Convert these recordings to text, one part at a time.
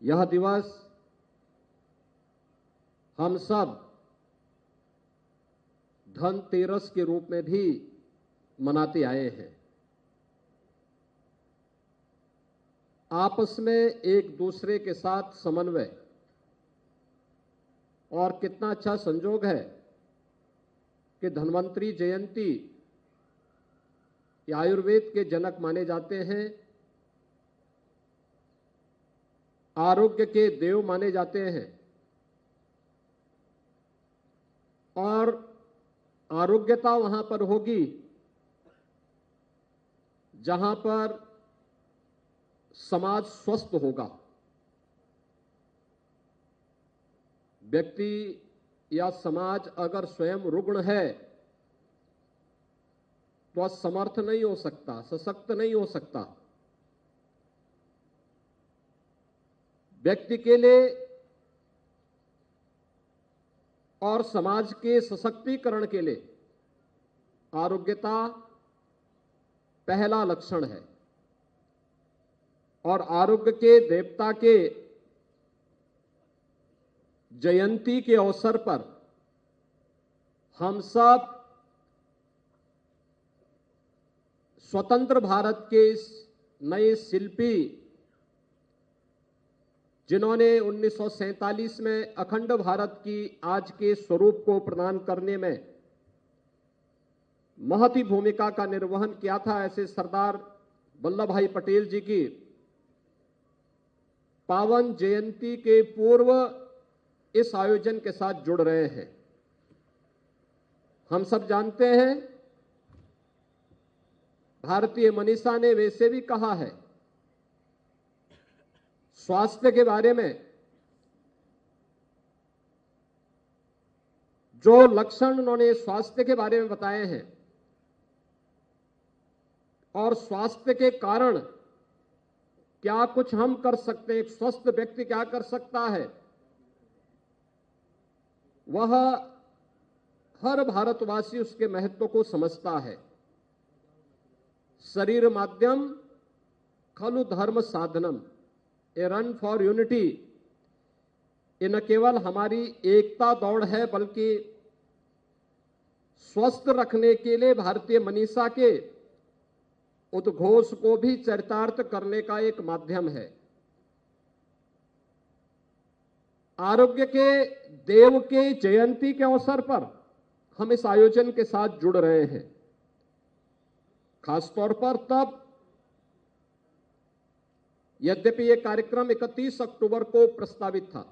यह दिवस हम सब धनतेरस के रूप में भी मनाते आए हैं। आपस में एक दूसरे के साथ समन्वय और कितना अच्छा संजोग है कि धन्वंतरी जयंती ये आयुर्वेद के जनक माने जाते हैं, आरोग्य के देव माने जाते हैं और आरोग्यता वहां पर होगी जहां पर समाज स्वस्थ होगा। व्यक्ति या समाज अगर स्वयं रुग्ण है तो असमर्थ नहीं हो सकता, सशक्त नहीं हो सकता। व्यक्ति के लिए और समाज के सशक्तिकरण के लिए आरोग्यता पहला लक्षण है और आरोग्य के देवता के जयंती के अवसर पर हम सब स्वतंत्र भारत के इस नए शिल्पी जिन्होंने 1947 में अखंड भारत की आज के स्वरूप को प्रदान करने में महती भूमिका का निर्वहन किया था, ऐसे सरदार वल्लभ भाई पटेल जी की पावन जयंती के पूर्व इस आयोजन के साथ जुड़ रहे हैं। हम सब जानते हैं, भारतीय मनीषा ने वैसे भी कहा है, स्वास्थ्य के बारे में जो लक्षण उन्होंने स्वास्थ्य के बारे में बताए हैं और स्वास्थ्य के कारण क्या कुछ हम कर सकते हैं, एक स्वस्थ व्यक्ति क्या कर सकता है, वह हर भारतवासी उसके महत्व को समझता है। शरीर माध्यम खलु धर्म साधनम, ए रन फॉर यूनिटी, ये न केवल हमारी एकता दौड़ है बल्कि स्वस्थ रखने के लिए भारतीय मनीषा के उद्घोष को भी चरितार्थ करने का एक माध्यम है। आरोग्य के देव के जयंती के अवसर पर हम इस आयोजन के साथ जुड़ रहे हैं, खासतौर पर तब, यद्यपि यह कार्यक्रम 31 अक्टूबर को प्रस्तावित था,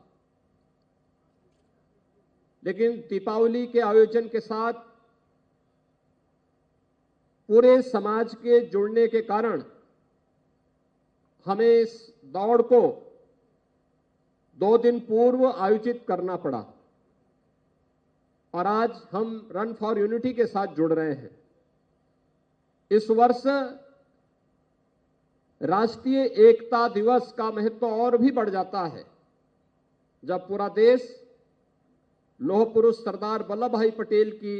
लेकिन दीपावली के आयोजन के साथ पूरे समाज के जुड़ने के कारण हमें इस दौड़ को 2 दिन पूर्व आयोजित करना पड़ा और आज हम रन फॉर यूनिटी के साथ जुड़ रहे हैं। इस वर्ष राष्ट्रीय एकता दिवस का महत्व और भी बढ़ जाता है जब पूरा देश लौह पुरुष सरदार वल्लभ भाई पटेल की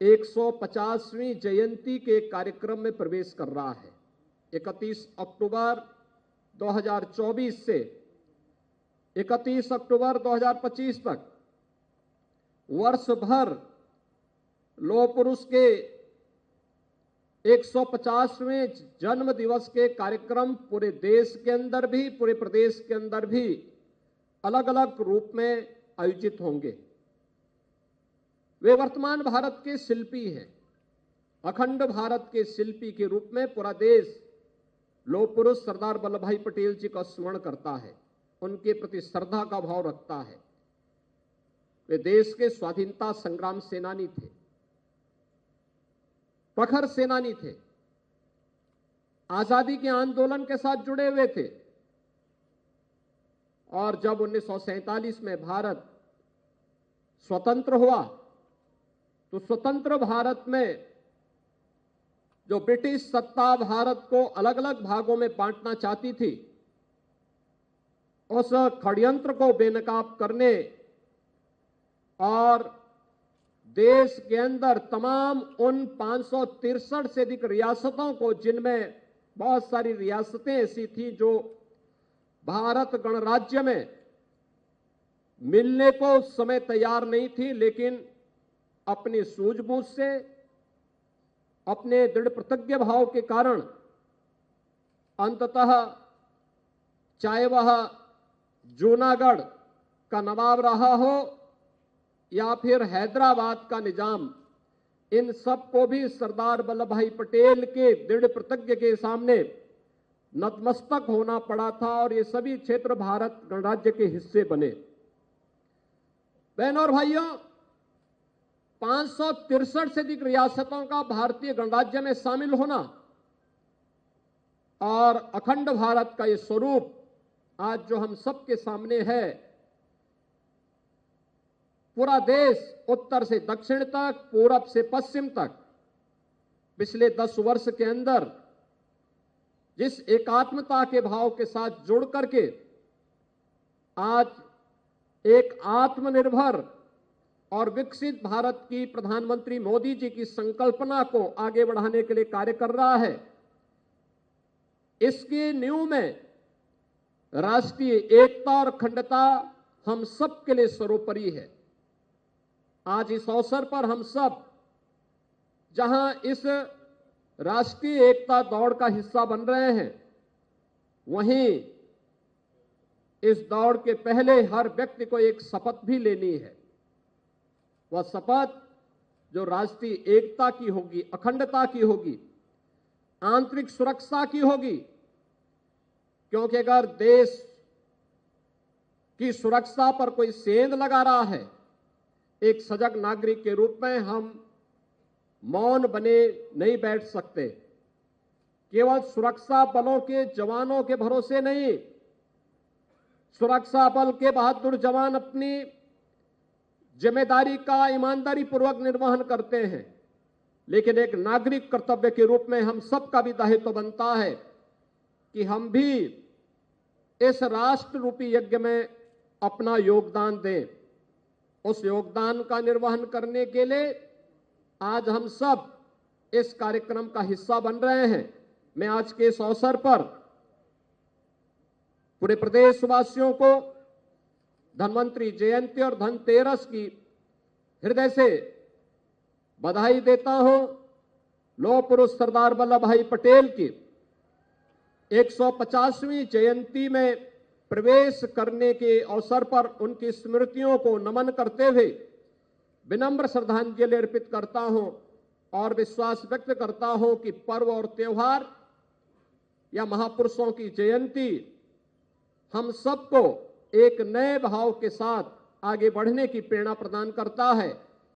150वीं जयंती के कार्यक्रम में प्रवेश कर रहा है। 31 अक्टूबर 2024 से 31 अक्टूबर 2025 तक वर्ष भर लौह पुरुष के 150वें जन्म दिवस के कार्यक्रम पूरे देश के अंदर भी, पूरे प्रदेश के अंदर भी अलग अलग रूप में आयोजित होंगे। वे वर्तमान भारत के शिल्पी हैं। अखंड भारत के शिल्पी के रूप में पूरा देश लौह पुरुष सरदार वल्लभ भाई पटेल जी का स्मरण करता है, उनके प्रति श्रद्धा का भाव रखता है। वे देश के स्वाधीनता संग्राम सेनानी थे, प्रखर सेनानी थे, आजादी के आंदोलन के साथ जुड़े हुए थे और जब 1947 में भारत स्वतंत्र हुआ तो स्वतंत्र भारत में जो ब्रिटिश सत्ता भारत को अलग अलग भागों में बांटना चाहती थी, उस षड्यंत्र को बेनकाब करने और देश के अंदर तमाम उन 563 से अधिक रियासतों को, जिनमें बहुत सारी रियासतें ऐसी थी जो भारत गणराज्य में मिलने को उस समय तैयार नहीं थी, लेकिन अपनी सूझबूझ से, अपने दृढ़ प्रतिज्ञ भाव के कारण अंततः चाहे वह जूनागढ़ का नवाब रहा हो या फिर हैदराबाद का निजाम, इन सब को भी सरदार वल्लभ भाई पटेल के दृढ़ प्रतिज्ञ के सामने नतमस्तक होना पड़ा था और ये सभी क्षेत्र भारत गणराज्य के हिस्से बने। बहनों और भाइयों, 563 से अधिक रियासतों का भारतीय गणराज्य में शामिल होना और अखंड भारत का ये स्वरूप आज जो हम सबके सामने है, पूरा देश उत्तर से दक्षिण तक, पूरब से पश्चिम तक पिछले 10 वर्ष के अंदर जिस एकात्मता के भाव के साथ जुड़ करके आज एक आत्मनिर्भर और विकसित भारत की प्रधानमंत्री मोदी जी की संकल्पना को आगे बढ़ाने के लिए कार्य कर रहा है, इसकी नींव में राष्ट्रीय एकता और अखंडता हम सब के लिए सर्वोपरि है। आज इस अवसर पर हम सब जहां इस राष्ट्रीय एकता दौड़ का हिस्सा बन रहे हैं, वहीं इस दौड़ के पहले हर व्यक्ति को एक शपथ भी लेनी है। वह शपथ जो राष्ट्रीय एकता की होगी, अखंडता की होगी, आंतरिक सुरक्षा की होगी, क्योंकि अगर देश की सुरक्षा पर कोई सेंध लगा रहा है, एक सजग नागरिक के रूप में हम मौन बने नहीं बैठ सकते। केवल सुरक्षा बलों के जवानों के भरोसे नहीं, सुरक्षा बल के बहादुर जवान अपनी जिम्मेदारी का ईमानदारी पूर्वक निर्वहन करते हैं, लेकिन एक नागरिक कर्तव्य के रूप में हम सबका भी दायित्व बनता है कि हम भी इस राष्ट्र रूपी यज्ञ में अपना योगदान दें। उस योगदान का निर्वहन करने के लिए आज हम सब इस कार्यक्रम का हिस्सा बन रहे हैं। मैं आज के इस अवसर पर पूरे प्रदेशवासियों को धन्वंतरि जयंती और धनतेरस की हृदय से बधाई देता हूं। लौह पुरुष सरदार वल्लभ भाई पटेल की 150वीं जयंती में प्रवेश करने के अवसर पर उनकी स्मृतियों को नमन करते हुए विनम्र श्रद्धांजलि अर्पित करता हूं और विश्वास व्यक्त करता हूं कि पर्व और त्योहार या महापुरुषों की जयंती हम सबको एक नए भाव के साथ आगे बढ़ने की प्रेरणा प्रदान करता है।